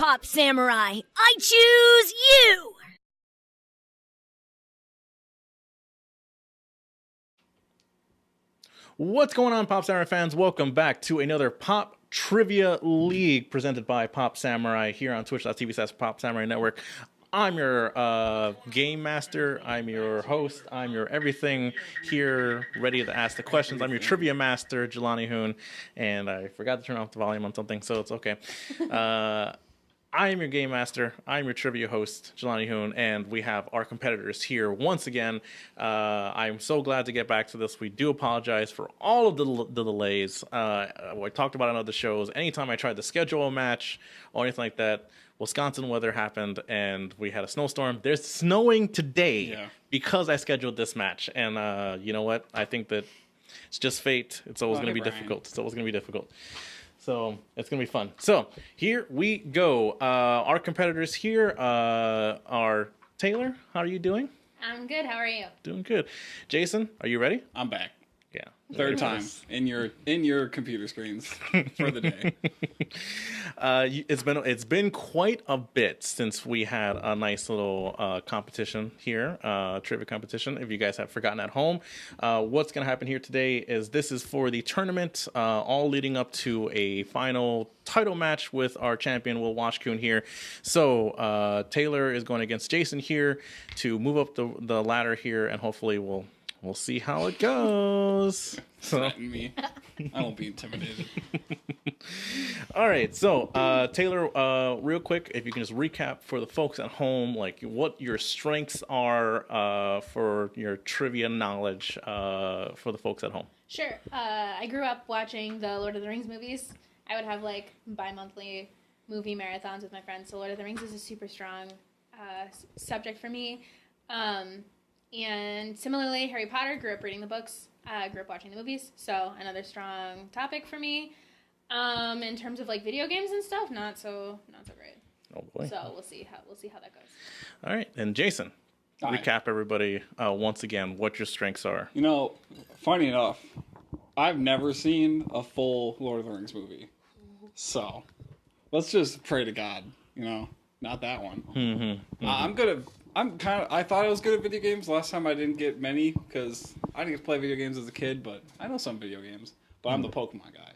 Pop Samurai. I choose you! What's going on, Pop Samurai fans? Welcome back to another Pop Trivia League presented by Pop Samurai here on Twitch.tv/Pop Samurai Network. I'm your game master, I'm your host, I'm your everything here, ready to ask the questions. I'm your trivia master, Jelani Hoon, and I forgot to turn off the volume on something, so it's okay. I am your game master. I'm your trivia host, Jelani Hoon, and we have our competitors here once again. I'm so glad to get back to this. We do apologize for all of the delays. We talked about it on other shows. Anytime I tried to schedule a match or anything like that, Wisconsin weather happened, and we had a snowstorm. There's snowing today because I scheduled this match. And you know what? I think that it's just fate. It's always going to be difficult. It's always going to be difficult. So it's going to be fun. So here we go. Our competitors here are Taylor. How are you doing? I'm good. How are you? Doing good. Jason, are you ready? I'm back. Yeah. Third time in your computer screens for the day. It's been quite a bit since we had a nice little competition here, trivia competition. If you guys have forgotten at home, what's going to happen here today is this is for the tournament, all leading up to a final title match with our champion Will Washkun here. So Taylor is going against Jason here to move up the ladder here, and hopefully we'll see how it goes. Threaten me. I won't be intimidated. All right, so Taylor, real quick, if you can just recap for the folks at home, like what your strengths are for your trivia knowledge for the folks at home. Sure. I grew up watching the Lord of the Rings movies. I would have like bi-monthly movie marathons with my friends. So Lord of the Rings is a super strong subject for me. And similarly, Harry Potter, grew up reading the books, grew up watching the movies, so another strong topic for me. In terms of like video games and stuff, not so great. Oh boy! So we'll see how that goes. All right, and Jason, recap everybody once again what your strengths are. You know, funny enough, I've never seen a full Lord of the Rings movie, so let's just pray to God. You know, not that one. I thought I was good at video games. Last time I didn't get many because I didn't get to play video games as a kid, but I know some video games. But I'm the Pokemon guy.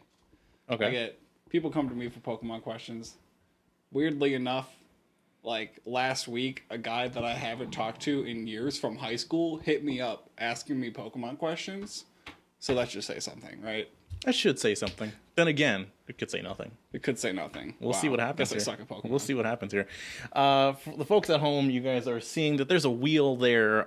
Okay. People come to me for Pokemon questions. Weirdly enough, like last week, a guy that I haven't talked to in years from high school hit me up asking me Pokemon questions. So that should say something, right? That should say something. Then again, it could say nothing. It could say nothing. We'll see what happens here. I suck at Pokemon. We'll see what happens here. For the folks at home, you guys are seeing that there's a wheel there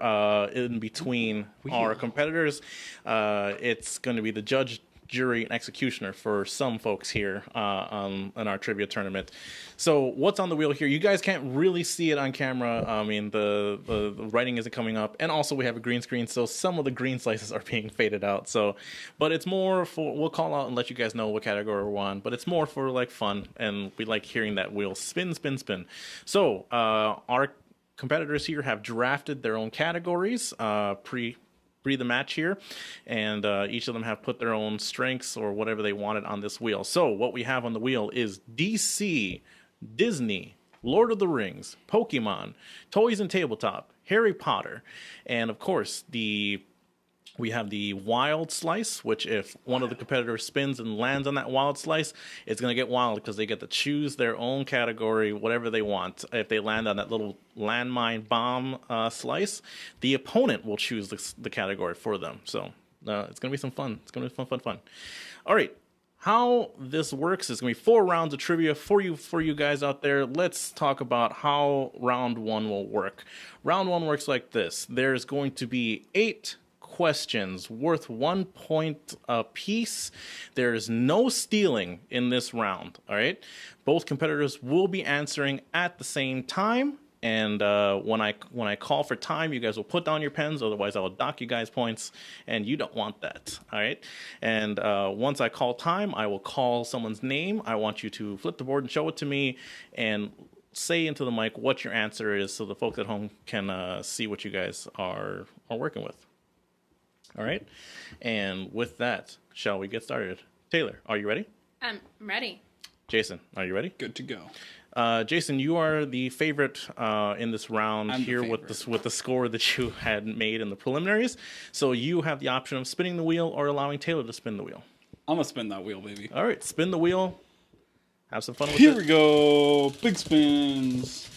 in between our competitors. It's going to be the judge, jury, and executioner for some folks here in our trivia tournament. So what's on the wheel here? You guys can't really see it on camera. I mean, the writing isn't coming up, and also we have a green screen, so some of the green slices are being faded out. So, but it's more for, we'll call out and let you guys know what category we're on, but it's more for like fun, and we like hearing that wheel spin, spin, spin. So our competitors here have drafted their own categories pre the match here, and each of them have put their own strengths or whatever they wanted on this wheel. So what we have on the wheel is DC, Disney, Lord of the Rings, Pokemon, Toys and Tabletop, Harry Potter, and of course we have the wild slice, which if one of the competitors spins and lands on that wild slice, it's going to get wild because they get to choose their own category, whatever they want. If they land on that little landmine bomb slice, the opponent will choose the category for them. So it's going to be some fun. It's going to be fun. All right. How this works is going to be 4 rounds of trivia for you guys out there. Let's talk about how round 1 will work. Round 1 works like this. There's going to be 8 questions worth 1 point apiece. There's no stealing in this round. All right. Both competitors will be answering at the same time. And when I call for time, you guys will put down your pens. Otherwise, I will dock you guys points, and you don't want that. All right. And once I call time, I will call someone's name. I want you to flip the board and show it to me, and say into the mic what your answer is, so the folks at home can see what you guys are working with. All right. And with that, shall we get started? Taylor, are you ready? I'm ready. Jason, are you ready? Good to go. Jason, you are the favorite in this round I'm the here favorite. with the score that you had made in the preliminaries. So you have the option of spinning the wheel or allowing Taylor to spin the wheel. I'm gonna spin that wheel, baby. All right, spin the wheel. Have some fun with Here it. we go. Big spins.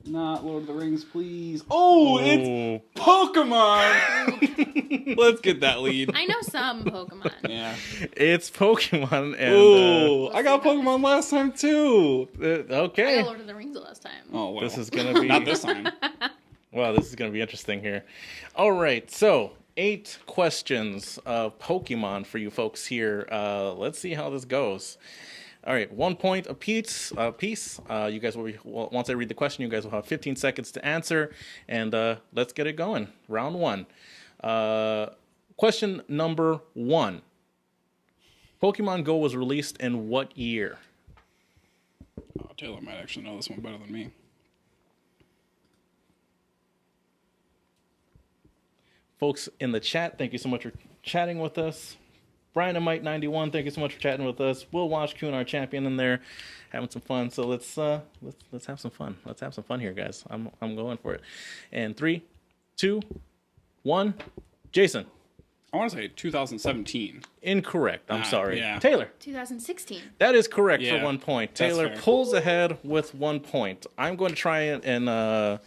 Not Lord of the Rings, please. Oh, it's Pokemon. Let's get that lead. I know some Pokemon. Yeah. It's Pokemon. And, Oh, I got Pokemon last time too. I okay. got Lord of the Rings the last time. Oh well. This is going to be... not this time. Wow, this is going to be interesting here. All right, so 8 questions of Pokemon for you folks here. Let's see how this goes. All right, 1 point apiece. You guys will be, once I read the question, you guys will have 15 seconds to answer, and let's get it going. Round 1. Question number 1. Pokemon Go was released in what year? Oh, Taylor might actually know this one better than me. Folks in the chat, thank you so much for chatting with us. Brian and Mike 91, thank you so much for chatting with us. Will Wash Q and our champion in there, having some fun. So let's have some fun. Let's have some fun here, guys. I'm going for it. And 3, 2, 1. Jason, I want to say 2017. incorrect. I'm sorry. yeah. Taylor, 2016. that is correct Yeah, for 1 point. that's Taylor fair. pulls ahead with 1 point. I'm going to try and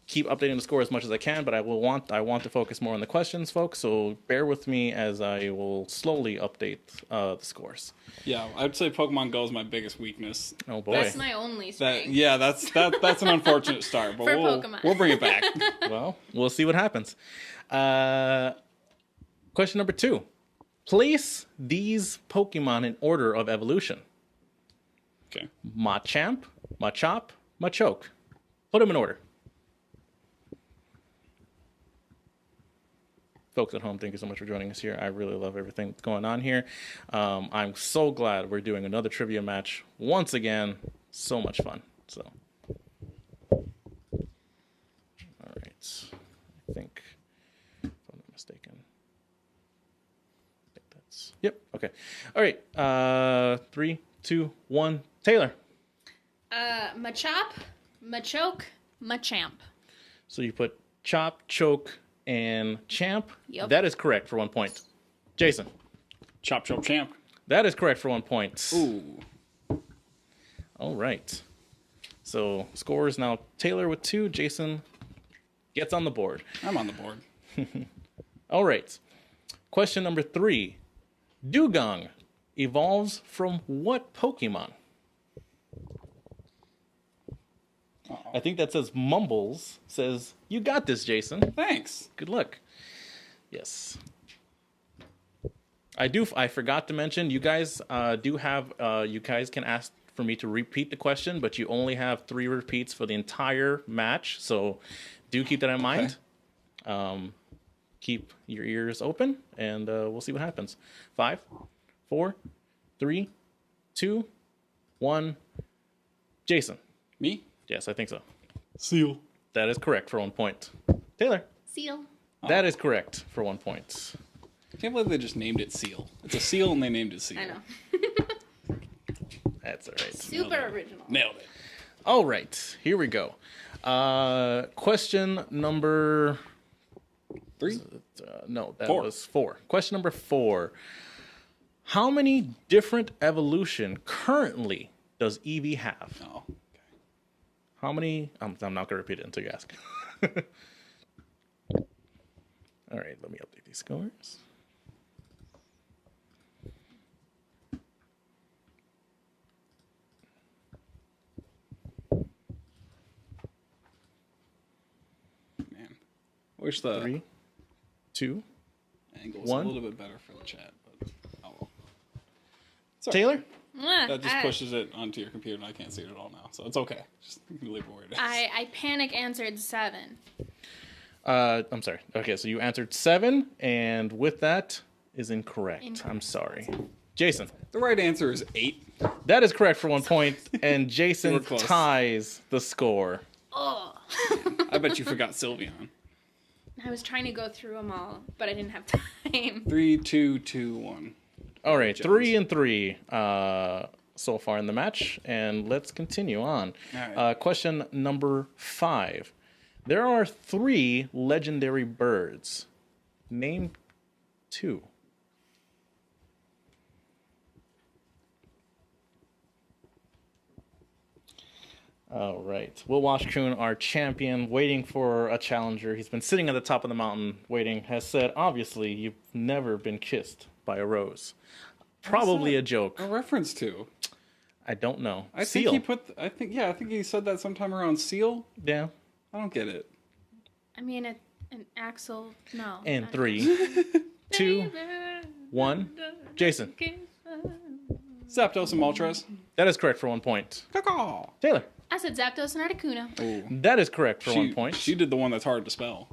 keep updating the score as much as I can, but I want to focus more on the questions, folks. So bear with me as I will slowly update the scores. Yeah, I'd say Pokemon Go is my biggest weakness. Oh boy. That's my only strength. That's an unfortunate start, but For we'll Pokemon. we'll bring it back. Well, we'll see what happens. Question number 2. Place these Pokemon in order of evolution. Okay. Machamp, Machop, Machoke. Put them in order. Folks at home, thank you so much for joining us here. I really love everything that's going on here. I'm so glad we're doing another trivia match once again. So much fun. So, all right. I think, if I'm not mistaken, I think that's, yep, okay. All right, 3, 2, 1. Taylor. Machop, Machoke, Machamp. So you put Chop, Choke, and Champ. Yep. That is correct for 1 point. Jason. Chop Chop Champ. That is correct for 1 point. Ooh. All right. So score is now Taylor with 2. Jason gets on the board. I'm on the board. All right. Question number 3. Dugong evolves from what Pokemon? Uh-oh. I think that says Mumbles. Says, you got this, Jason. Thanks. Good luck. Yes. I forgot to mention, you guys do have, you guys can ask for me to repeat the question, but you only have 3 repeats for the entire match. So do keep that in mind. Keep your ears open, and we'll see what happens. 5, 4, 3, 2, 1. Jason. Me? Yes, I think so. Seal. That is correct for 1 point. Taylor. Seal. That is correct for 1 point. I can't believe they just named it Seal. It's a seal and they named it Seal. I know. That's all right. Super original. Nailed it. All right, here we go. Question number... 3? no, that 4. was 4. Question number 4. How many different evolution currently does Eevee have? Oh. How many? I'm not going to repeat it until you ask. All right, let me update these scores. Man. Wish the 3, 2. angle was 1. a little bit better for the chat, but oh well. It's all right. Taylor? That just pushes it onto your computer and I can't see it at all now. So it's okay. Just leave it where it is. I panic answered 7. I'm sorry. Okay, so you answered 7, and with that is incorrect. I'm sorry. Jason. The right answer is 8. That is correct for 1 point, and You Jason were close. ties the score. Oh. I bet you forgot Sylveon. I was trying to go through them all, but I didn't have time. 3, 2, 2, 1. All right, Jones. 3 and 3. so far in the match, and let's continue on. All right. Question number 5. There are 3 legendary birds. Name 2. All right. Will Washkun, our champion, waiting for a challenger. He's been sitting at the top of the mountain waiting, has said, obviously, you've never been kissed by a rose. Probably a joke. A reference to? I don't know. I Seal. think I think he said that sometime around Seal. Yeah. I don't get it. I mean, an Axel. No. And 3, 2, 1. Jason. Zapdos and Moltres. That is correct for 1 point. Caw. Taylor. I said Zapdos and Articuno. Ooh. That is correct for 1 point. She did the one that's hard to spell.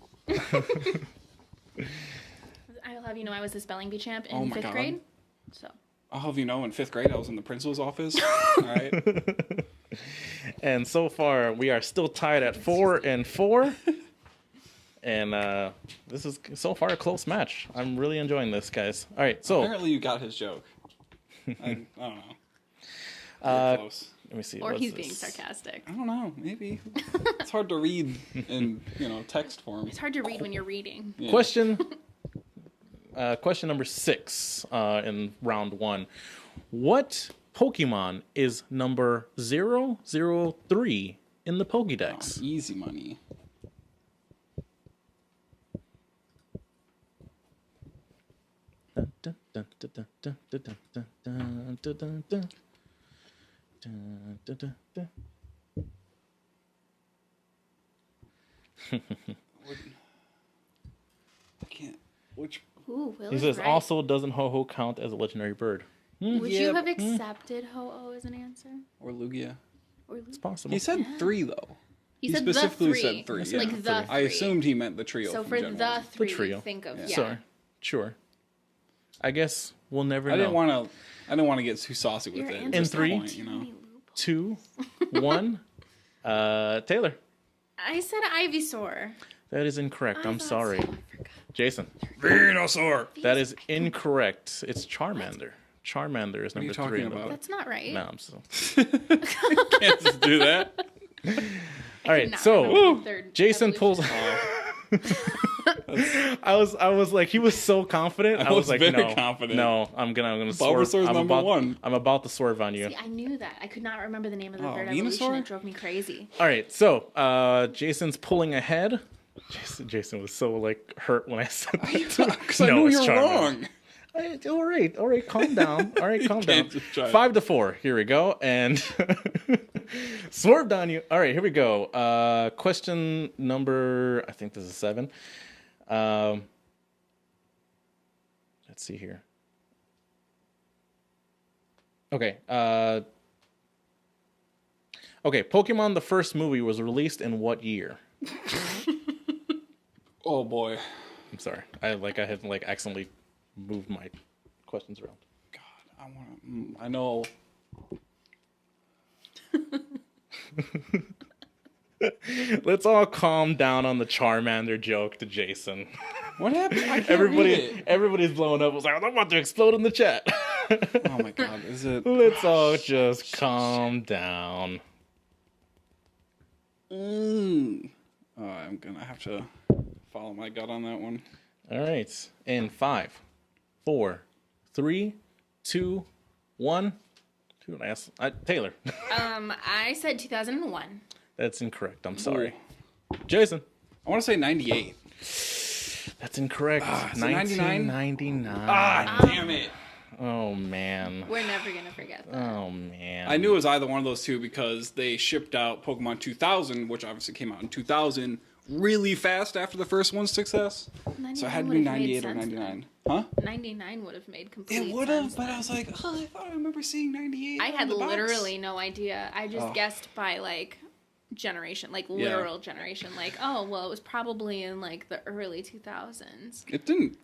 I'll have you know I was the spelling bee champ Oh in my 5th God. grade. So. I'll have you know, in 5th grade, I was in the principal's office. All right. And so far, we are still tied at 4-4. And this is so far a close match. I'm really enjoying this, guys. All right, so Apparently you got his joke. I don't know. Very close. let me see. Or what's he's this? being sarcastic. I don't know. Maybe. It's hard to read in, text form. It's hard to read when you're reading. Yeah. Question number 6 in round 1. What Pokemon is number 003 in the Pokédex? Easy money. Dun, dun, dun, dun, dun, dun, dun, dun, dun, dun, dun, dun. Dun, dun, dun, dun. I can't. Which? Ooh, Will He is says, right. also, doesn't Ho-Oh count as a legendary bird? Would Yeah, you have accepted Ho-Oh as an answer? Or Lugia? Or It's possible. He said 3 though. He said specifically the 3. said 3. Yeah. Like Three. the 3. I assumed he meant the trio. So from for Gen the 1. 3, trio. think of, Yeah. yeah. Sorry. Sure. I guess we'll never I know. didn't want to get too saucy with Your it. answers at this 3. have point, too many loopholes. 2, 1. Taylor. I said Ivysaur. That is incorrect. I'm thought sorry. so. I forgot. Jason. Venusaur. That is incorrect. It's Charmander. Charmander is What are number you 3 talking in the about? That's not right. No, I'm so. Can't just do that. All right, Not so remember the third Jason evolution. pulls. I was like, he was so confident. I was was like, very no, confident. no, I'm gonna swerve. Bulbasaur's number 1. I'm about to swerve on you. See, I knew that. I could not remember the name of the Oh, third Venusaur? evolution. It drove me crazy. All right, so Jason's pulling ahead. Jason was so like hurt when I said that. Because I No, knew it's you were Charmander. wrong. All right, calm down. All right, calm down. can't just try it. 5-4. Here we go, and swerved on you. All right, here we go. Question number, I think this is 7. Let's see here. Okay. Okay. Pokemon, the first movie, was released in what year? Oh boy. I'm sorry. I had accidentally moved my questions around. God, I know. Let's all calm down on the Charmander joke to Jason. What happened? I can't read it. Everybody's blowing up. I was like, I'm about to explode in the chat. Oh my God, is it? Let's all just calm down. I'm gonna have to follow my gut on that one. All right. In 5, 4, 3, 2, 1. Taylor. I said 2001. That's incorrect. I'm sorry. Jason. I want to say 98. That's incorrect. is it 99? 1999. Damn it! Oh, man. We're never going to forget that. Oh, man. I knew it was either one of those two because they shipped out Pokemon 2000, which obviously came out in 2000, really fast after the first one's success. So it had to be 98 or 99. Huh? 99 would have made complete sense. It would have, but I was like, oh, I thought I remember seeing 98. I on had the box. literally no idea. I just guessed by generation, literal generation. Oh, well, it was probably in the early 2000s. It didn't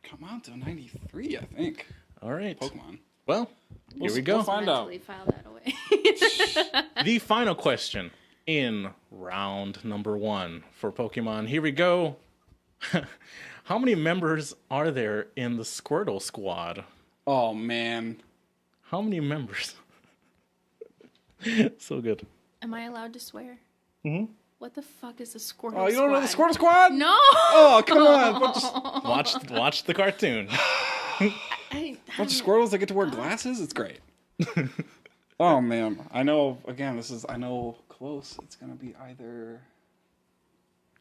come out till 93, I think. All right. Pokemon. Well, here we go. We'll find out. Mentally file that away. The final question in round number 1 for Pokemon. Here we go. How many members are there in the Squirtle squad? Oh man, How many members? So good. Am I allowed to swear? Mm-hmm. What the fuck is the Squirtle Oh, you don't know the Squad? Squirtle Squad? No. Oh, come on. Watch the cartoon. I Bunch of squirrels that get to wear glasses. It's great. Oh man, I know. Again, I know close. It's gonna be either.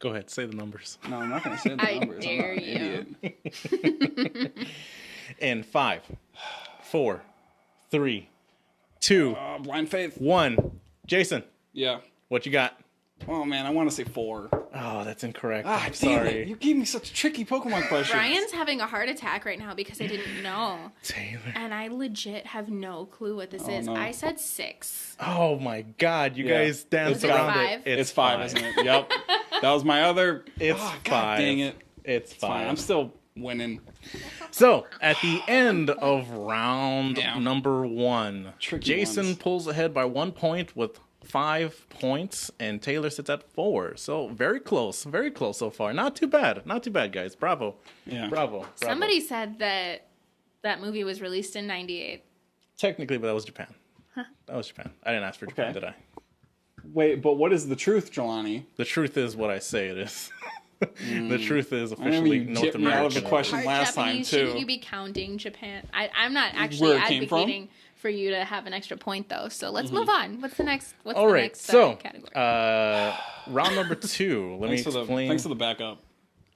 Go ahead, say the numbers. No, I'm not gonna say the I numbers. I'm dare not an you. idiot. In 5, 4, 3, 2, Blind faith. 1. Jason, Yeah. what you got? Oh man, I want to say 4. Oh, that's incorrect. Ah, I'm damn sorry. it! You gave me such tricky Pokemon questions. Brian's having a heart attack right now because I didn't know. Taylor. And I legit have no clue what this is. no. I said 6. Oh my God, you Yeah. guys danced Is it around 5? it. It's 5, isn't it? Yep. That was my other. It's God 5. dang it. It's It's fine. 5. I'm still winning. So, at the end of round Yeah. number 1, Tricky Jason ones. pulls ahead by 1 point with 5 points, and Taylor sits at 4. So, very close so far. Not too bad, guys. Bravo. Yeah. Bravo. Somebody said that movie was released in 98. Technically, but that was Japan. That was Japan. I didn't ask for Japan, Okay. did I? Wait, but what is the truth, Jelani? The truth is what I say it is. The truth is I remember officially you North tipped me out of the American. question Part last Japanese, time shouldn't too. you be counting Japan? I'm not actually Where it came from? advocating for you to have an extra point though. So let's move on. What's the next? What's All the right, next so category? round number 2. Let me explain. Thanks for the backup.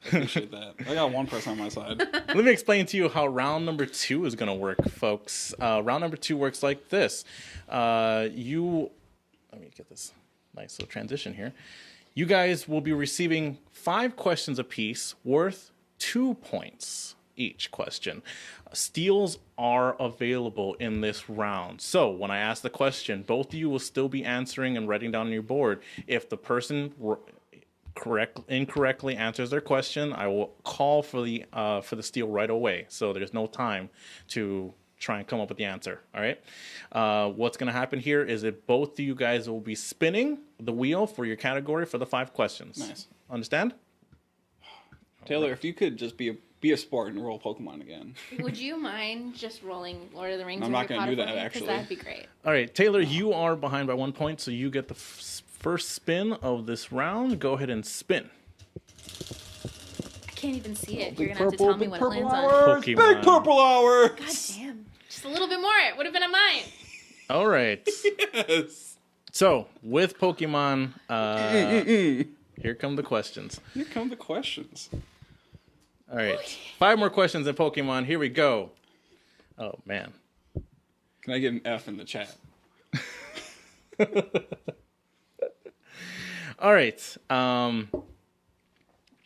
I appreciate that. I got one person on my side. Let me explain to you how round number 2 is going to work, folks. Round number 2 works like this. Let me get this nice little transition here. You guys will be receiving 5 questions apiece worth 2 points each question. Steals are available in this round. So when I ask the question, both of you will still be answering and writing down on your board. If the person incorrectly answers their question, I will call for the steal right away. So there's no time to try and come up with the answer. All right. What's going to happen here is that both of you guys will be spinning the wheel for your category for the 5 questions. Nice. Understand? Taylor, if you could just be a sport and roll Pokemon again. Would you mind just rolling Lord of the Rings? I'm not gonna do that, actually. That'd be great. All right, Taylor, you are behind by 1 point, so you get the first spin of this round. Go ahead and spin. I can't even see it. You're Big gonna have to tell me big what it purple lands on. hours. Pokemon. Big purple hours. God damn! Just a little bit more. It would have been a mine. All right. Yes. So, with Pokemon, here come the questions. Here come the questions. All right. 5 more questions in Pokemon. Here we go. Oh, man. Can I get an F in the chat? All right.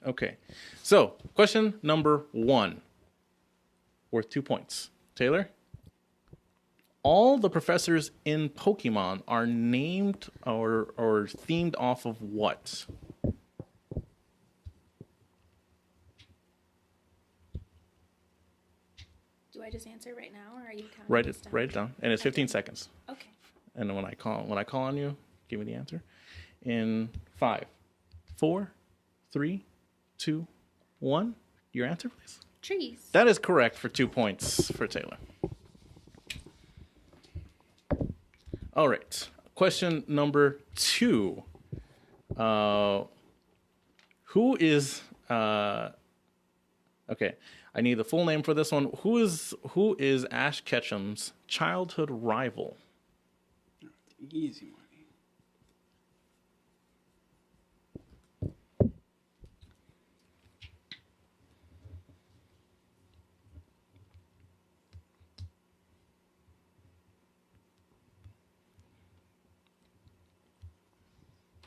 Okay. So, question number 1. Worth 2 points. Taylor? All the professors in Pokemon are named or themed off of what? Do I just answer right now, or are you counting? Write this it down? down. And it's 15 seconds. Okay. And then when I call on you, give me the answer. In 5, 4, 3, 2, 1. Your answer, please. Trees. That is correct for 2 points for Taylor. All right. Question number 2. Who is okay? I need the full name for this one. Who is Ash Ketchum's childhood rival? Easy money.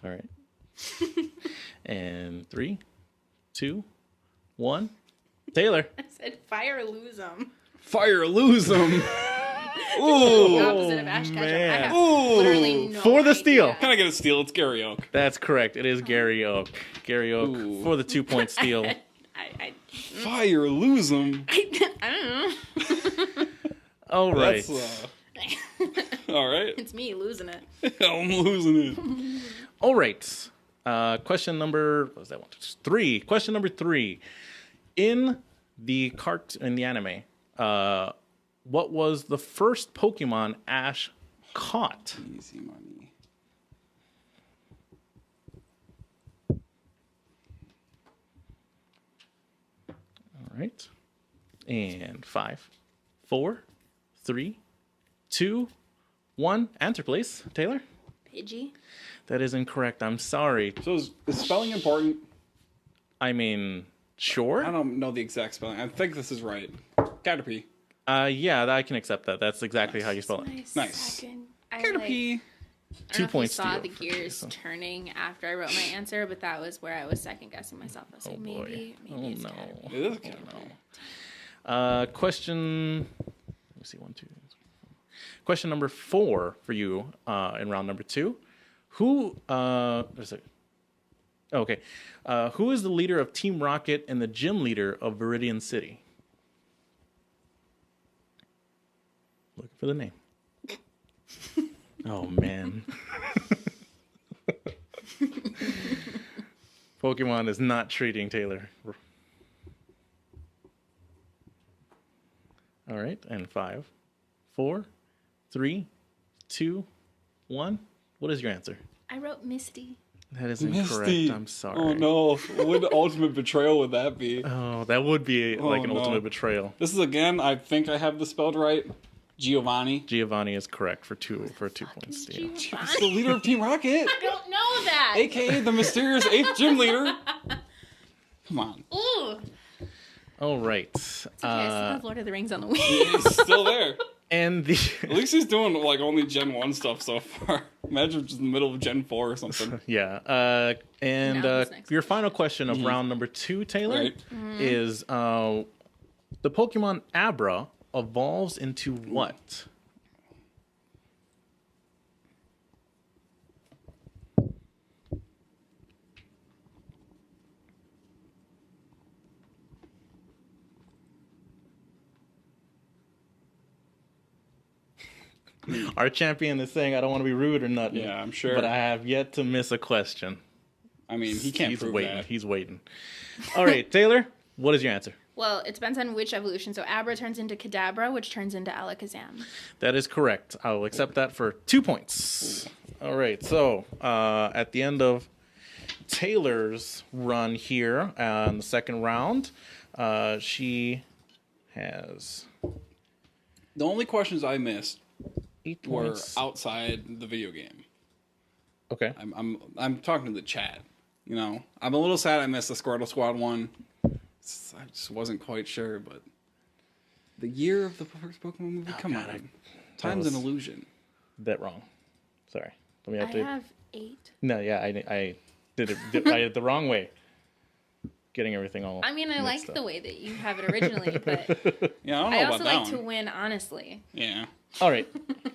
All right. And 3, 2, 1. Taylor. I said fire or lose them. Fire, lose them. The Ooh. opposite of Ash Ketchum. I man. have Ooh. literally no For the idea. steal. Can I get a steal? It's Gary Oak. That's correct. It is Gary Oak. Gary Oak Ooh. for the 2-point steal. I Fire, lose them. don't know. All right. That's, all right. It's me losing it. I'm losing it. All right. Question number, what was that one? 3. Question number 3. In the anime, what was the first Pokemon Ash caught. Easy money. All right. And 5, 4, 3, 2, 1. Answer, please, Taylor. Pidgey. That is incorrect. I'm sorry. So is spelling important? I mean, sure. I don't know the exact spelling. I think this is right. Caterpie. Yeah, I can accept that. That's exactly how you spell it. Nice. Second. I Caterpie. 2 points. I saw to the you. gears turning after I wrote my answer, but that was where I was second guessing myself. I was like, Oh boy. maybe Oh it's no. Caterpie. It is a Caterpie. Question. Let me see. 1, 2. Question number 4 for you in round number 2. Who? There's a. Okay. Who is the leader of Team Rocket and the gym leader of Viridian City? Looking for the name. Oh man. Pokemon is not treating Taylor. All right, and 5, 4, 3, 2, 1. What is your answer? I wrote Misty. That is incorrect. Misty. I'm sorry. Oh no! What ultimate betrayal would that be? Oh, that would be like an no. ultimate betrayal. This is again. I think I have this spelled right. Giovanni. Giovanni is correct for 2 points. Yeah. He's the leader of Team Rocket, I don't know that. aka the mysterious 8th gym leader. Come on. Ooh. All right. Okay, I still have Lord of the Rings on the Wii. He's still there. And the At least he's doing like only Gen 1 stuff so far. Imagine just in the middle of Gen 4 or something. yeah. And Now who's next? your final question of round number 2, Taylor, Right. is the Pokemon Abra evolves into what? Our champion is saying, I don't want to be rude or nothing. Yeah, I'm sure. But I have yet to miss a question. I mean, he can't He's prove waiting. that. He's waiting. All right, Taylor, what is your answer? Well, it depends on which evolution. So Abra turns into Kadabra, which turns into Alakazam. That is correct. I will accept that for 2 points. All right, so at the end of Taylor's run here on the second round, she has The only questions I missed 8 were points. outside the video game. Okay. I'm talking to the chat. You know, I'm a little sad I missed the Squirtle Squad one. I just wasn't quite sure, but the year of the first Pokemon movie. Come God, on, time's was- an illusion. That wrong. Sorry. Let me I update. have 8. No, yeah, I did it. I did it the wrong way. Getting everything all. I mean, I mixed like up. the way that you have it originally, but Yeah, I don't know I about also that like to one. win honestly. Yeah, All right.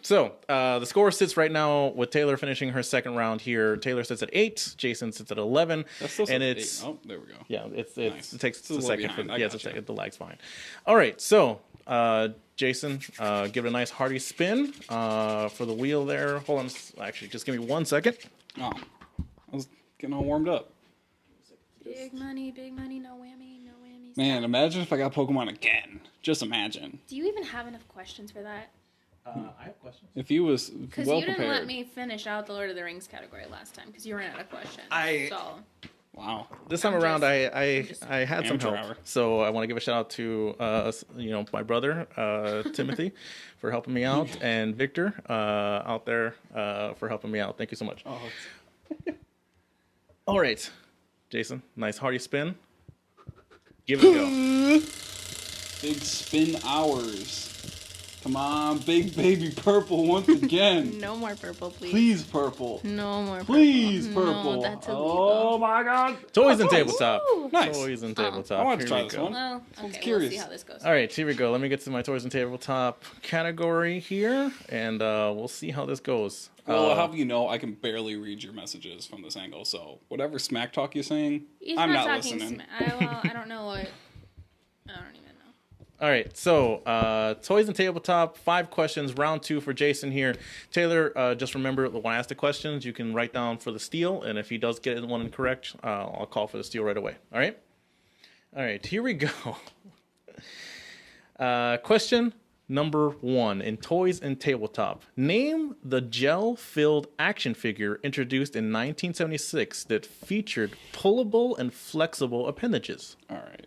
So the score sits right now with Taylor finishing her second round here. Taylor sits at 8. Jason sits at 11. that's still and eight. it's Oh, there we go. yeah, it's Nice. it takes It's a a little second behind. for I yeah, it's a gotcha. second. The lag's fine. All right. So Jason, give it a nice hearty spin for the wheel there. Hold on. Actually, just give me 1 second. Oh, I was getting all warmed up. Big money, no whammy, no whammies. Man, imagine if I got Pokemon again. Just imagine. Do you even have enough questions for that? I have questions. If he was Because well you didn't prepared. let me finish out the Lord of the Rings category last time because you ran out of questions. I- So, Wow. This time I'm around, just- I had some Amateur help, hour. so I want to give a shout out to my brother Timothy for helping me out, and Victor out there for helping me out. Thank you so much. Oh, All right, Jason, nice hearty spin. Give it a go. big spin hours. Come on, big baby purple once again. no more purple, please. Please, purple. No more purple. Please, No, purple. that's Oh illegal. my god. Toys and Nice. tabletop. Woo! Nice. Toys and Oh. tabletop. I want to Here try we this go. one. Well, Sounds okay, curious. we'll see how this goes. All right, here we go. Let me get to my toys and tabletop category here, and we'll see how this goes. Well, how do you know I can barely read your messages from this angle? So whatever smack talk you're saying, He's I'm not not talking listening. I don't know what. I don't even know. All right, so toys and tabletop, 5 questions, round 2 for Jason here. Taylor, just remember when I ask the questions, you can write down for the steal, and if he does get one incorrect, I'll call for the steal right away. All right? All right, here we go. Question number 1 in toys and tabletop. Name the gel-filled action figure introduced in 1976 that featured pullable and flexible appendages. All right,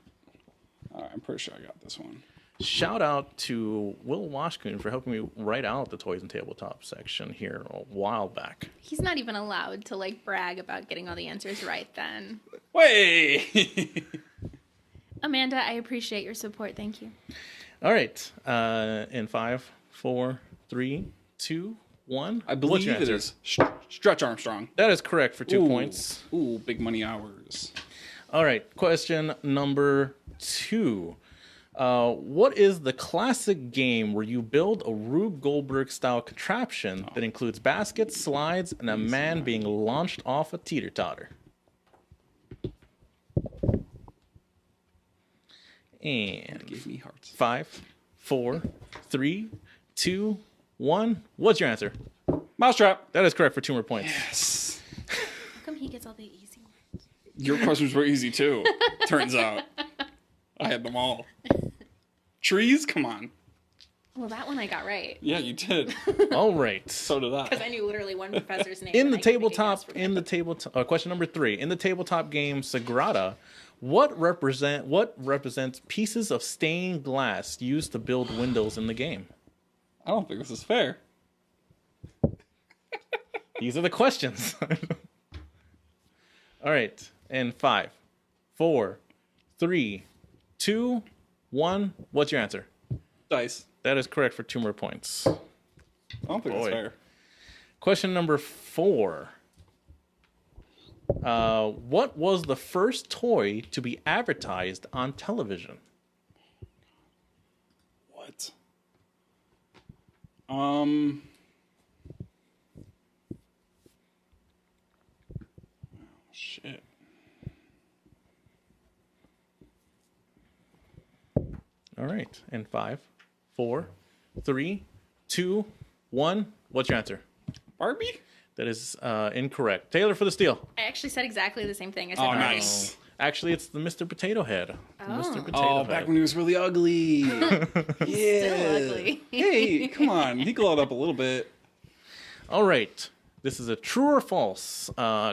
I'm pretty sure I got this one. Shout out to Will Washkoon for helping me write out the toys and tabletop section here a while back. He's not even allowed to like brag about getting all the answers right then. Wait! Amanda, I appreciate your support. Thank you. All right. In 5, 4, 3, 2, 1. I What's believe your it answer? is Stretch Armstrong. That is correct for 2 Ooh. points. Ooh, big money hours. All right. Question number 2. What is the classic game where you build a Rube Goldberg-style contraption that includes baskets, slides, and a man being launched off a teeter-totter? And Give me hearts. 5, 4, 3, 2, 1. What's your answer? Mousetrap. That is correct for 2 more points. Yes. How come he gets all the easy ones? Your questions were easy too. Turns out, I had them all. Trees? Come on. Well, that one I got right. Yeah, you did. All right. So did Because I. I knew literally one professor's name. In and the I could make a tabletop, guess from it. question number 3. In the tabletop game Sagrada, what represents pieces of stained glass used to build windows in the game? I don't think this is fair. These are the questions. All right. In 5, 4, 3, 2, 1. What's your answer? Dice. That is correct for 2 more points. I don't think Boy. that's fair. Question number 4. What was the first toy to be advertised on television? What? Shit. All right. In 5, 4, 3, 2, 1. What's your answer? Barbie? That is incorrect. Taylor for the steal. I actually said exactly the same thing. I said Oh, Barbie. nice. Actually, it's the Mr. Potato Head. Mr. Potato Oh, Head. back when he was really ugly. Yeah. Still ugly. Hey, come on. He glowed up a little bit. All right. This is a true or false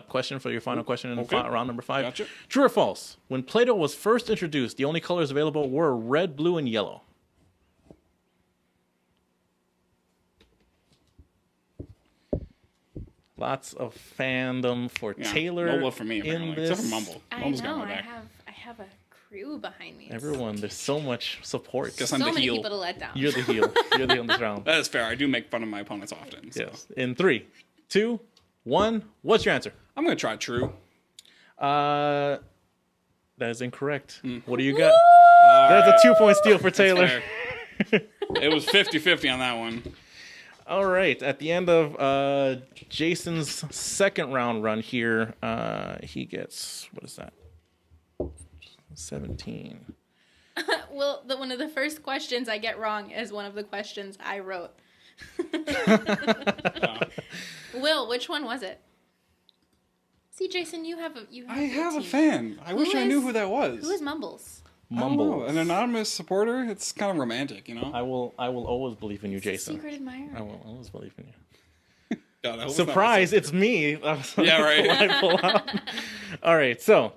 question for your final question in Okay. round number 5. Gotcha. True or false? When Play-Doh was first introduced, the only colors available were red, blue, and yellow. Lots of fandom for Yeah, Taylor. no love for me, in apparently. this. Except for Mumble. I Mumble's know. got my I back. have a crew behind me. Everyone, there's so much support. Guess So I'm the many heel. people to let down. You're the heel. You're the heel in this round. That is fair. I do make fun of my opponents often. So. Yes. In 3, 2, 1. What's your answer? I'm going to try true. That is incorrect. What do you got? That's a 2-point steal for Taylor. Fair. It was 50-50 on that one. All right. At the end of Jason's second round run here, he gets, what is that? 17. Well, one of the first questions I get wrong is one of the questions I wrote. Will, which one was it? See, Jason, you have a I have a team. fan. I wish I knew who that was. Who is Mumbles? I don't know. Mumble. An anonymous supporter? It's kind of romantic, you know? I will always believe in you, Jason. Secret admirer. I will always believe in you. God, I hope it's not Surprise, it's me. Yeah, right. I pull out. All right, so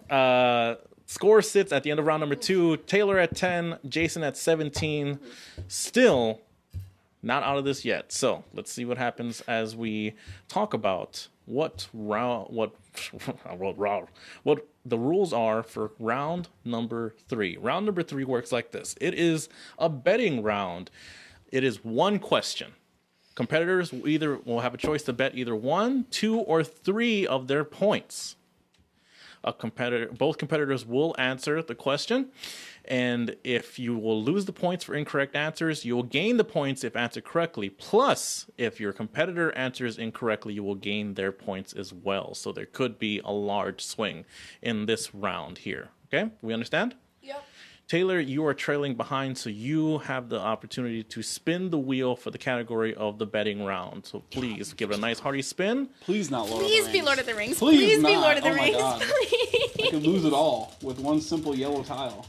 score sits at the end of round number 2. Taylor at 10, Jason at 17. Still not out of this yet. So let's see what happens as we talk about what the rules are for round number 3. Round number 3 works like this. It is a betting round. It is one question. Competitors will have a choice to bet either 1, 2, or 3 of their points. Both competitors will answer the question, and if you will lose the points for incorrect answers, you will gain the points if answered correctly. Plus, if your competitor answers incorrectly, you will gain their points as well. So there could be a large swing in this round here. Okay, we understand? Yep. Taylor, you are trailing behind, so you have the opportunity to spin the wheel for the category of the betting round. So please give it a nice hearty spin. Please not Lord Please of the be Rings. Lord of the Rings. Please be not. Lord of the Oh my Rings. God. Please. I could lose it all with one simple yellow tile.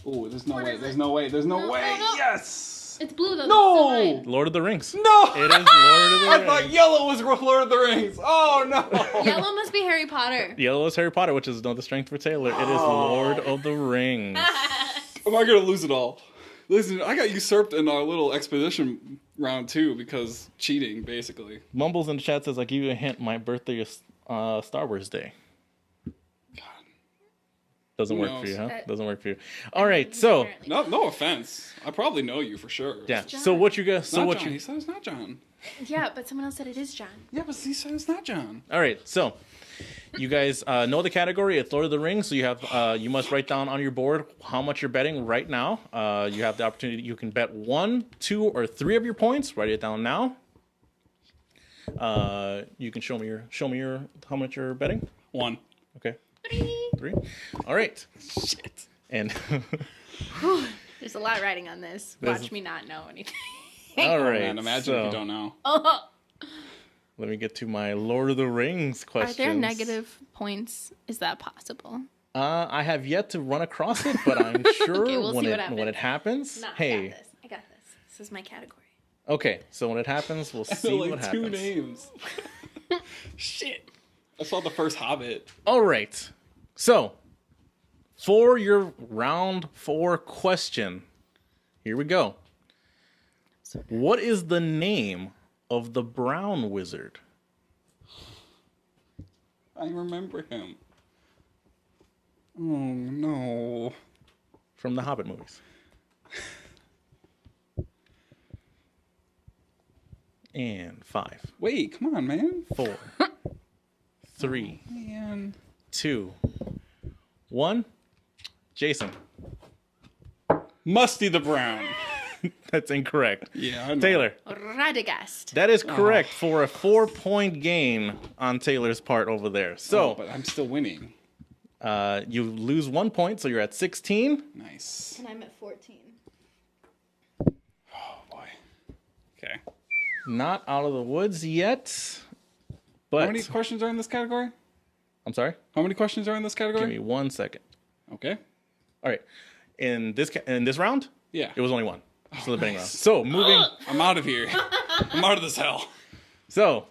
Oh, there's no way. There's no way. There's no way. no. Yes! Rings. It's blue though. No! That's still mine. Lord of the Rings. No! It is Lord of the I Rings. thought yellow was Lord of the Rings. Oh, no. Yellow must be Harry Potter. Yellow is Harry Potter, which is another strength for Taylor. It is Lord of the Rings. Am I going to lose it all? Listen, I got usurped in our little expedition round 2 because cheating, basically. Mumbles in the chat says, I give you a hint, my birthday is Star Wars Day. Doesn't Who work for knows? you, huh? Doesn't work for you. All right, so Apparently. No offense. I probably know you for sure. yeah. John. So what you guys? It's So not what John. you? He said it's not John. Yeah, but someone else said it is John. Yeah, but he said it's not John. All right, so you guys know the category. It's Lord of the Rings. So you have you must write down on your board how much you're betting right now. You have the opportunity. You can bet 1, 2, or 3 of your points. Write it down now. You can show me your how much you're betting. 1. Okay. 3. All right. Shit. And There's a lot riding on this. There's- Watch me not know anything. all right. Man, imagine if you don't know. Oh, Let me get to my Lord of the Rings are questions. there negative points? Is that possible? I have yet to run across it, but I'm sure Okay, we'll when see it what when it happens. No, Hey, I got this. This is my category. okay. So when it happens, we'll see like what 2 happens. names. Shit. I saw the first Hobbit. All right. So for your round 4 question, here we go. What is the name of the brown wizard I remember him. Oh, no. from the Hobbit movies? And 5, Wait, come on, man. 4, 3, Man. 2, 1. Jason. Musty the Brown. That's incorrect. Yeah, I know. Taylor. Radagast. That is correct for a 4-point gain on Taylor's part over there. Oh, So but I'm still winning. you lose 1 point, so you're at 16. Nice. And I'm at 14. Oh, boy. Okay. Not out of the woods yet. But How many questions are in this category? I'm sorry. How many questions are in this Give category? me 1 second. Okay. All right. In this round, Yeah. it was only 1. So the betting round. So I'm out of here. I'm out of this hell.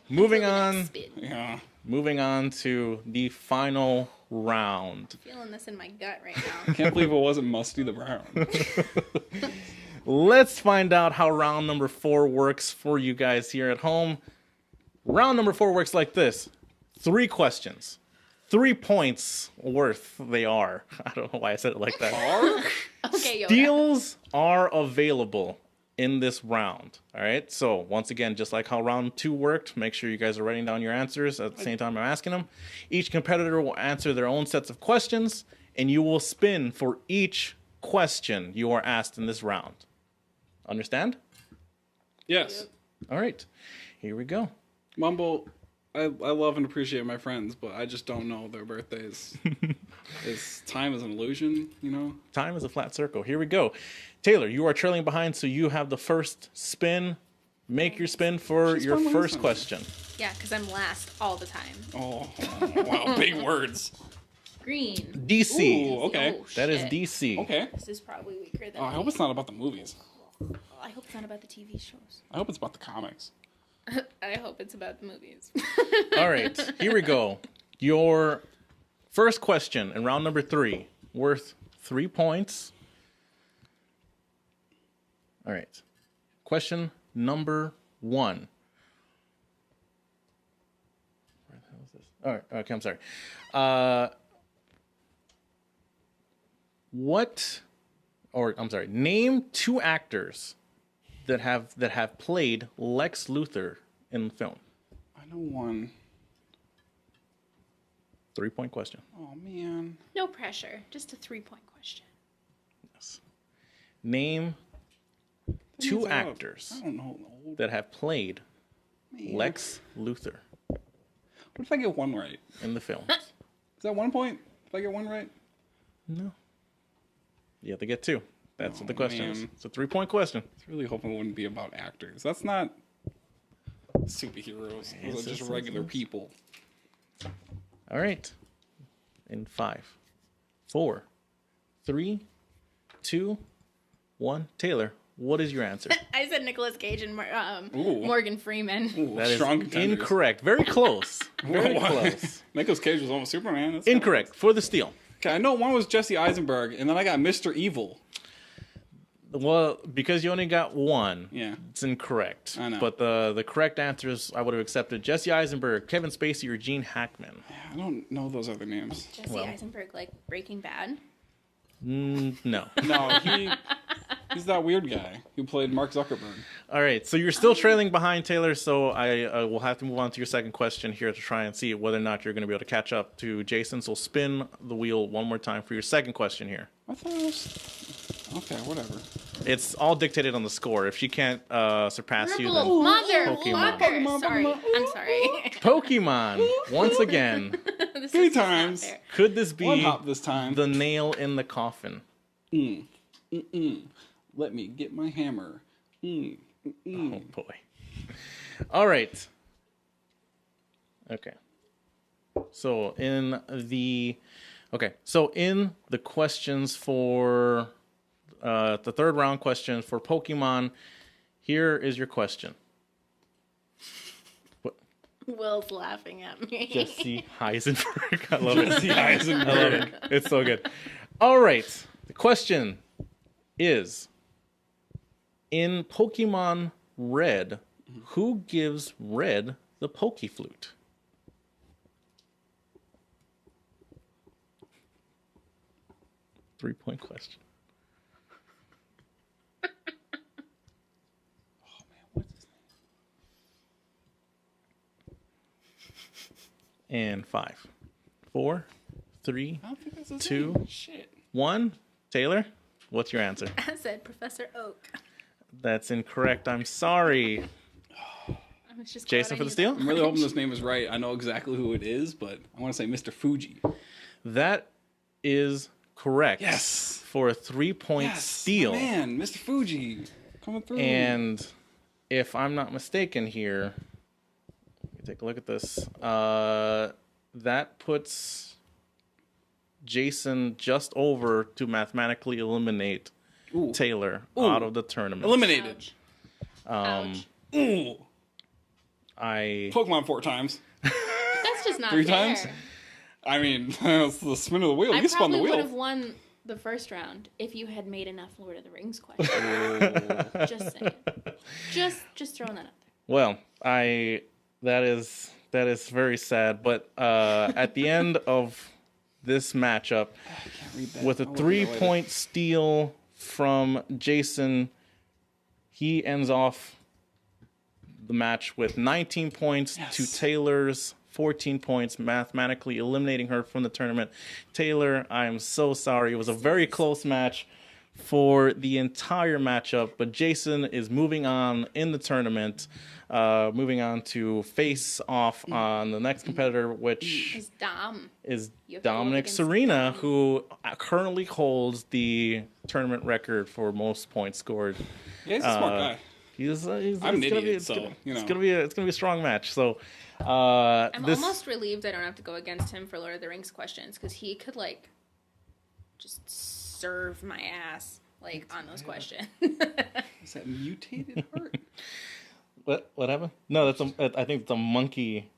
moving on. Yeah. Moving on to the final round. Feeling this in my gut right now. Can't believe it wasn't Musty the Brown. Let's find out how round number 4 works for you guys here at home. Round number 4 works like this. 3 questions. 3 points worth they are. I don't know why I said it like that. Okay, Yoda. Steals are available in this round. All right. So once again, just like how round 2 worked, make sure you guys are writing down your answers at the same time I'm asking them. Each competitor will answer their own sets of questions, and you will spin for each question you are asked in this round. Understand? Yes. All right. Here we go. Mumble, I love and appreciate my friends, but I just don't know their birthdays. Time is an illusion, you know? Time is a flat circle. Here we go. Taylor, you are trailing behind, so you have the first spin. Make your spin for She's your fun first last question. Yeah, because I'm last all the time. Oh, wow, big words. Green. DC. Ooh, okay. Oh, That is shit. DC. Okay. This is probably weaker than Oh, I hope it's not about the movies. I hope it's not about the TV shows. I hope it's about the comics. I hope it's about the movies. All right, here we go. Your first question in round number 3, worth 3 points. All right. Question number 1. Where the hell is this? All right. Okay, I'm sorry. Name 2 actors that have played Lex Luthor in the film. I know one. 3-point question. Oh, man. No pressure. Just a 3-point question. Yes. Name That 2 means actors I don't know. Old that have played man. Lex Luthor What if I get one right? in the film. Is that 1 point? If I get one right? No. You have to get 2. That's what the Oh, question is. man. It's a 3-point question. I was really hoping it wouldn't be about actors. That's not superheroes. Those are just regular people. All right. In 5, 4, 3, 2, 1. Taylor, What is your answer? I said Nicolas Cage and Ooh. Morgan Freeman. Ooh, That is strong contenders. incorrect. Very close. Very close. Nicolas Cage was almost Superman. That's Incorrect. For the steal. Okay, I know one was Jesse Eisenberg, and then I got Mr. Evil. Well, because you only got one, Yeah. it's incorrect. I know. But the correct answers I would have accepted Jesse Eisenberg, Kevin Spacey, or Gene Hackman. I don't know those other names. Jesse Eisenberg, like Breaking Bad. No. No, he's that weird guy who played Mark Zuckerberg. All right, so you're still trailing behind, Taylor, so I will have to move on to your second question here to try and see whether or not you're going to be able to catch up to Jason. So spin the wheel one more time for your second question here. I thought it was... Okay, whatever. It's all dictated on the score. If she can't surpass you, then Motherfucker! Pokemon. Sorry, I'm sorry. Pokemon, once again. This 3 is not times. fair. Could this One be hop this time. the nail in the coffin? Let me get my hammer. Oh, boy. All right. Okay. So in the questions for the third round question for Pokemon, here is your question. Will's laughing at me. Jesse Heisenberg. I love it. Jesse Heisenberg. I love it. It's so good. All right. The question is, in Pokemon Red, who gives Red the Pokeflute? Three-point question. What's his name? And 5, 4, 3, I don't think that's his 2, name. Shit. 1. Taylor, what's your answer? I said Professor Oak. That's incorrect. I'm sorry. I was just Jason glad I for the knew steal? I'm really hoping this name is right. I know exactly who it is, but I want to say Mr. Fuji. That is correct. Yes. For a 3-point steal. Man, Mr. Fuji. Coming through. And if I'm not mistaken here, let me take a look at this. That puts Jason just over to mathematically eliminate Taylor out of the tournament. Eliminated. Ouch. Ooh. I Pokemon 4 times. That's just not 3 fair. times? I mean, it's the spin of the wheel. I You spun the probably would have wheel. won the first round if you had made enough Lord of the Rings questions. Just saying. Just throwing that out there. Well, that is very sad. But at the end of this matchup, with a 3-point steal from Jason, he ends off the match with 19 points to Taylor's 14 points, mathematically eliminating her from the tournament. Taylor, I am so sorry. It was a very close match for the entire matchup, but Jason is moving on in the tournament, moving on to face off on the next competitor, which It's Dom. is You have to go up Dominic against Serena, Dom. who currently holds the tournament record for most points scored. Yeah, he's a smart guy. He's I'm it's an gonna idiot, be, it's so, gonna, you know. it's gonna be a strong match. So I'm this almost relieved I don't have to go against him for Lord of the Rings questions because he could like just serve my ass like on those questions. Is that mutated heart? what happened? No, I think it's a monkey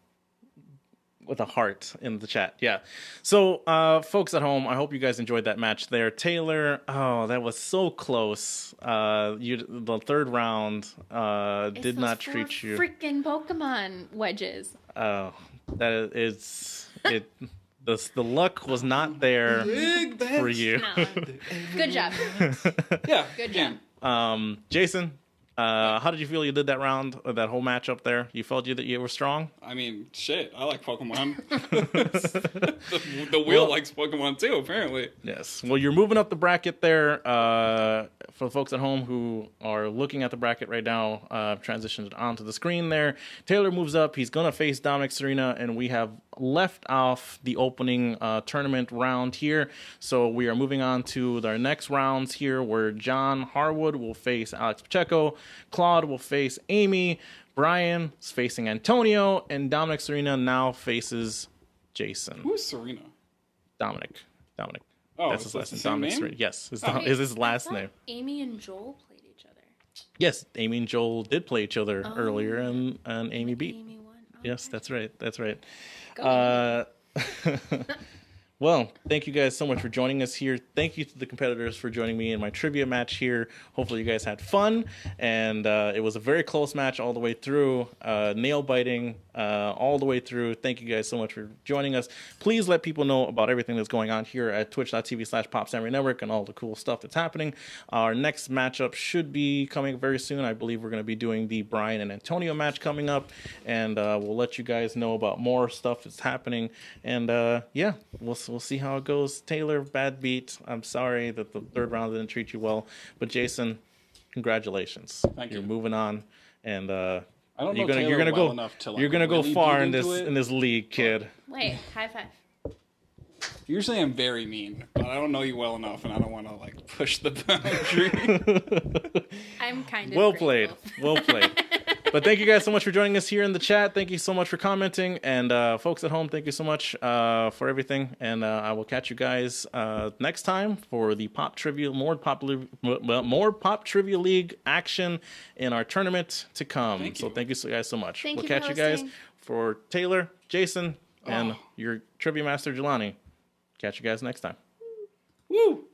with a heart in the chat. Yeah. So folks at home, I hope you guys enjoyed that match there. Taylor, oh, that was so close. The third round did not treat you. Freaking Pokemon wedges. Oh, that is it. The luck was not there for you. No. Good job. Yeah. Good job. Jason, how did you feel you did that round, or that whole match up there? You felt that you were strong? I mean, shit. I like Pokemon. the wheel likes Pokemon too, apparently. Yes. Well, you're moving up the bracket there. For the folks at home who are looking at the bracket right now, transitioned onto the screen there. Taylor moves up. He's going to face Dominic Serena, and we have left off the opening tournament round here. So we are moving on to our next rounds here, where John Harwood will face Alex Pacheco, Claude will face Amy, Brian is facing Antonio, and Dominic Serena now faces Jason. Who's Serena? Dominic. Oh, That's his so last it's name. the Dominic same name? Serena. Yes, Oh. is his I last thought name. Amy and Joel played each other. Yes, Amy and Joel did play each other earlier, and Amy beat. Amy won. Oh, Yes, okay. that's right. That's right. Go Well, thank you guys so much for joining us here. Thank you to the competitors for joining me in my trivia match here. Hopefully you guys had fun, and it was a very close match all the way through, nail biting all the way through. Thank you guys so much for joining us. Please let people know about everything that's going on here at twitch.tv/PopSamurai and all the cool stuff that's happening. Our next matchup should be coming very soon. I believe we're going to be doing the Brian and Antonio match coming up, and we'll let you guys know about more stuff that's happening. And yeah, we'll see how it goes. Taylor, bad beat. I'm sorry that the third round didn't treat you well, but Jason, congratulations. Thank You're you. moving on, and I don't know you're gonna Taylor go enough to, like, you're gonna go really far dig in this into it. in this league, kid. Wait, high five. Usually I'm very mean, but I don't know you well enough, and I don't want to like push the boundary. I'm kind of Well played. grateful. Well played. But thank you guys so much for joining us here in the chat. Thank you so much for commenting. And folks at home, thank you so much for everything. And I will catch you guys next time for the Pop Trivia, more Pop Trivia League action in our tournament to come. Thank So you. thank you so guys so much. Thank We'll you for catch you guys hosting. for Taylor, Jason, and Oh. your trivia master, Jelani. Catch you guys next time. Woo!